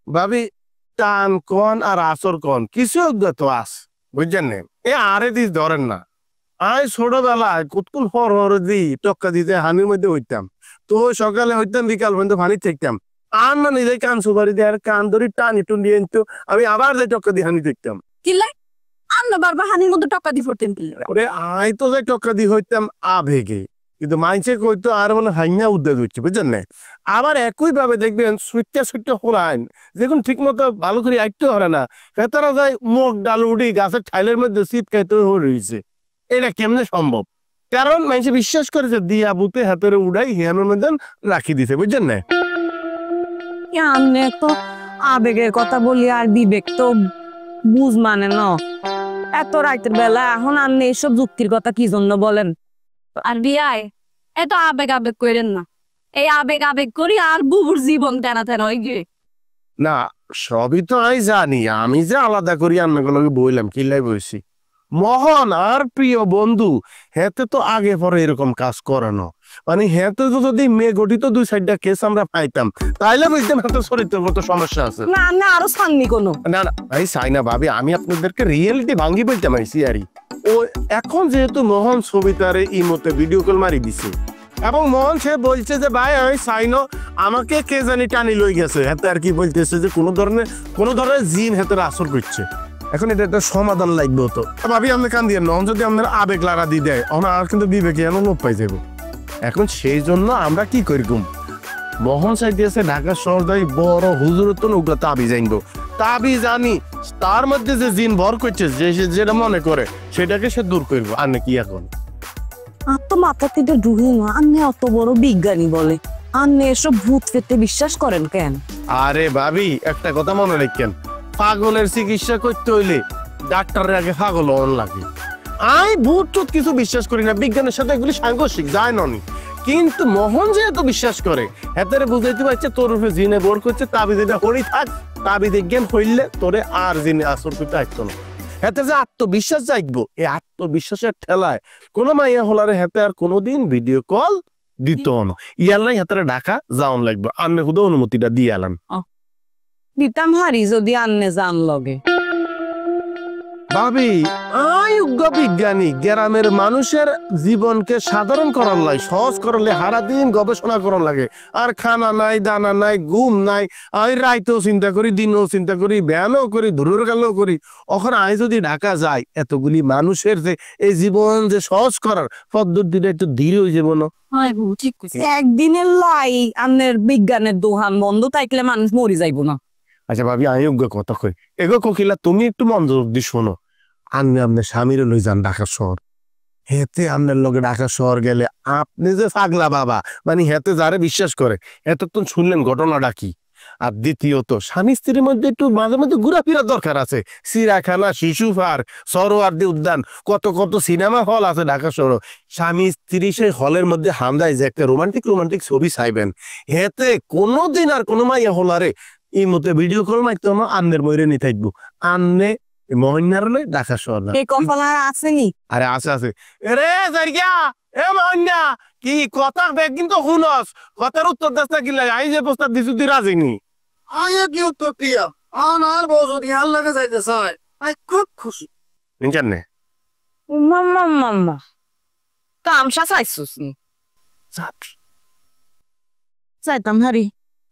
ভাবি টান কন আর আসর কন কিছু অজ্ঞাত আস বুঝছেন না এ আরে দিস ধরেন না আয় ছোটবেলায় কতক্ষণ হর দি টক্কা দিতে হানির মধ্যে হইতাম তো সকালে হইতাম বিকাল পর্যন্ত পানি থাকতাম আর না নিজে কান সুপারি দিয়ে আর কান ধরি টানি টুন দিয়ে আমি আবার যাই টক্কা দিয়ে হানি দেখতাম কিলাই আন্না বারবার হানির মধ্যে টক্কা দি ফোরতেন ওরে আয় তো যাই টক্কা দিয়ে হইতাম আবেগে কিন্তু মাইনসে কইতো আর মানে হাইনা উদ্যোগ হচ্ছে বুঝছেন না আবার একই ভাবে দেখবেন সুইটটা হলাইন দেখুন ঠিক মতো ভালো করে আইতে হরে না তারা যায় মুখ ডাল উড়ি গাছের ঠাইলের মধ্যে শীত খাইতে রয়েছে এটা কেমনে সম্ভব কারণ মানুষ বিশ্বাস করেছে দিয়া বুতে হাতের উড়াই হিয়ানোর মধ্যে রাখি দিছে বুঝছেন না আন্নে তো আবেগের কথা বলি আর বিবেক তো বুঝ মানে না এত রাতের বেলা এখন আন্নে এসব যুক্তির কথা কি জন্য বলেন আর বিয়ায় এত আবেগ আবেগ করেন না এই আবেগ করি আর বুবুর জীবন টানা টানা হয়ে গিয়ে না সবই তো আমি জানি আমি যে আলাদা করি আন্নাগুলোকে বললাম কিলাই বলছি মোহন আর প্রিয় বন্ধু হেতে তো আগে পরে এরকম কাজ করানো মানে হেতে তো যদি মেয়ে গঠিত দুই সাইডটা কেস আমরা পাইতাম তাইলে বুঝতাম হেতে চরিত্রগত সমস্যা আছে না না আরো সাননি কোনো না না ভাই চাই না ভাবি আমি আপনাদেরকে রিয়েলিটি ভাঙ্গি বলতে পারছি আরই ও এখন যেহেতু মোহন ছবিটারে ইমোতে ভিডিও কল মারি দিছে এবং মোহন সে বলছে যে ভাই আমি চাইনো আমাকে কে জানি টানি লই গেছে হেতে আর কি বলতেছে যে কোনো ধরনের জিন হেতে আসর করছে এখন এটা একটা সমাধান লাগবে তো ভাবি আপনি কান দিয়ে নন যদি আপনার আবেগ লাড়া দিয়ে দেয় আর কিন্তু বিবেকে এমন লোক পাই যাবো এখন সেই জন্য আমরা কি করি মোহন সাইড দিয়েছে ঢাকা শহর দায়ী বড় হুজুরের তো নৌকা তাবি জানবো তাবি জানি তার মধ্যে যে জিন ভর করছে যে যেটা মনে করে সেটাকে সে দূর করবো আর নাকি এখন আর তো মাথা থেকে ঢুকে না আন্নে অত বড় বিজ্ঞানী বলে আন্নে এসব ভূত পেতে বিশ্বাস করেন কেন আরে ভাবি একটা কথা মনে রাখেন পাগলের চিকিৎসা করতে হইলে ডাক্তারের আগে পাগল হন লাগে আমি ভূত টুত কিছু বিশ্বাস করি না বিজ্ঞানের সাথে এগুলি সাংঘর্ষিক যায় ননি কিন্তু মোহন যেহেতু বিশ্বাস করে হেতারে বুঝাইতে পারছে তোর উপরে জিনে বোর করছে তাবি যেটা হরি থাক তাবি জ্ঞান হইলে তোরে আর জিনে আসর করতে আসতো না হেতে যে আত্মবিশ্বাস জাগবো এই আত্মবিশ্বাসের ঠেলায় কোনো মাইয়া হলারে হেতে আর কোনোদিন ভিডিও কল দিত না ইয়ালাই হেতারে ঢাকা যাওন লাগবে আমি খুদ অনুমতিটা দিয়ে এলাম দিতাম হারি যদি আন্নে জান লগে ভাবি আয়োগ্য বিজ্ঞানী গ্রামের মানুষের জীবনকে সাধারণ করার লাগে সহজ করলে সারাদিন গবেষণা করার লাগে আর খানা নাই দানা নাই ঘুম নাই আমি রাইতেও চিন্তা করি দিনও চিন্তা করি ব্যায়ামও করি দূরের গেলেও করি ওখানে আমি যদি ঢাকা যাই এতগুলি মানুষের যে এই জীবন যে সহজ করার পদ্ধতিটা একটু ধীরে হয়ে যাবো না একদিনের লাই আন্নের বিজ্ঞানের দোকান বন্ধ থাকলে মানুষ মরি যাইব না আচ্ছা ভাবি আয়োগ্য কথা কই এগো কোকিলা তুমি একটু মনোযোগ দিয়ে শোনো আপনি আপনার স্বামীর লই যান ঢাকা শহর হেতে আপনার লগে ঢাকা শহর গেলে আপনি যে পাগলা বাবা মানে হেতে যারে বিশ্বাস করে এতক্ষণ শুনলেন ঘটনাটা কি আর দ্বিতীয়ত স্বামী স্ত্রীর মধ্যে একটু মাঝে মধ্যে ঘোরাফেরার দরকার আছে চিড়িয়াখানা শিশু পার্ক সরোয়ার্দী উদ্যান কত সিনেমা হল আছে ঢাকা শহর স্বামী স্ত্রী সেই হলের মধ্যে হামদায় যে একটা রোমান্টিক ছবি চাইবেন হেতে কোনোদিন আর কোনো মাইয়া হলারে এই মতে ভিডিও কল মাইতো না আন্নের বইরে নি থাকবো আন্নে মহিনার ঢাকা শহর এই কপাল আসেনি আরে আছে রে জারিয়া এ মহিনা কি কথা দেখ কিন্তু শুনস কথার উত্তর দাস না কি লাগে আই যে প্রস্তাব দিছু তুই রাজি নি আয়া কি উত্তর দিয়া আনার বউদি আল্লাহ কে যাইতে চায় আই খুব খুশি জানে মাম্মা তামসা চাইছুস নি চাইতাম হারি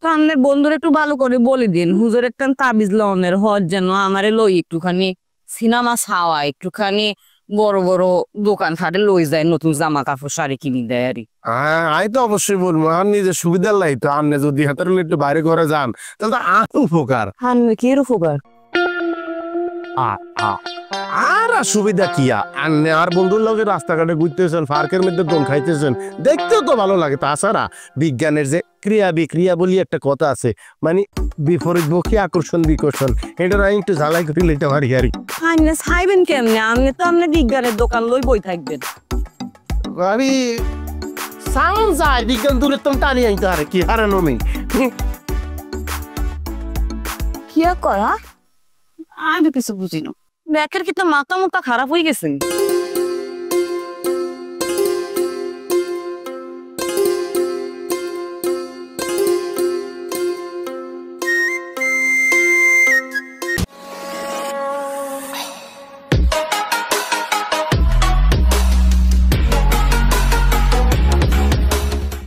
সামনের বন্ধুর একটু ভালো করে বলে দিন হুজুর একটা তাবিজ লনের হজ যেন আমারে লই একটুখানি সিনেমা ছাওয়া একটুখানি বড় দোকান ফাটে লই যায় নতুন জামা কাপড় শাড়ি কিনে দেয় আরই আমি তো অবশ্যই বলবো আর নিজের সুবিধার লাই তো আপনি যদি হাতের একটু বাইরে ঘরে যান তাহলে তো আর উপকার কি উপকার আর সুবিধা কি আর বন্ধুর লগে রাস্তাঘাটে ঘুরতেছেন পার্কের মধ্যে দোল খাইতেছেন দেখতেও তো ভালো লাগে তাছাড়া বিজ্ঞানের যে ক্রিয়া বিক্রিয়া বলি একটা কথা আছে মানে বিপরীতমুখী আকর্ষণ বিকর্ষণ এটা আমি একটু ঝালাই করে লইতে পারি আরই খাইবেন কেমনে আপনি তো আপনি বিজ্ঞানের দোকান লই বই থাকবেন আমি সাউন্ড যায় বিজ্ঞান দূরে তো টানি আইতে আরে কি হারানো নেই কি করা আমি কিছু বুঝি না ব্যাকের কি তো মাথা খারাপ হয়ে গেছে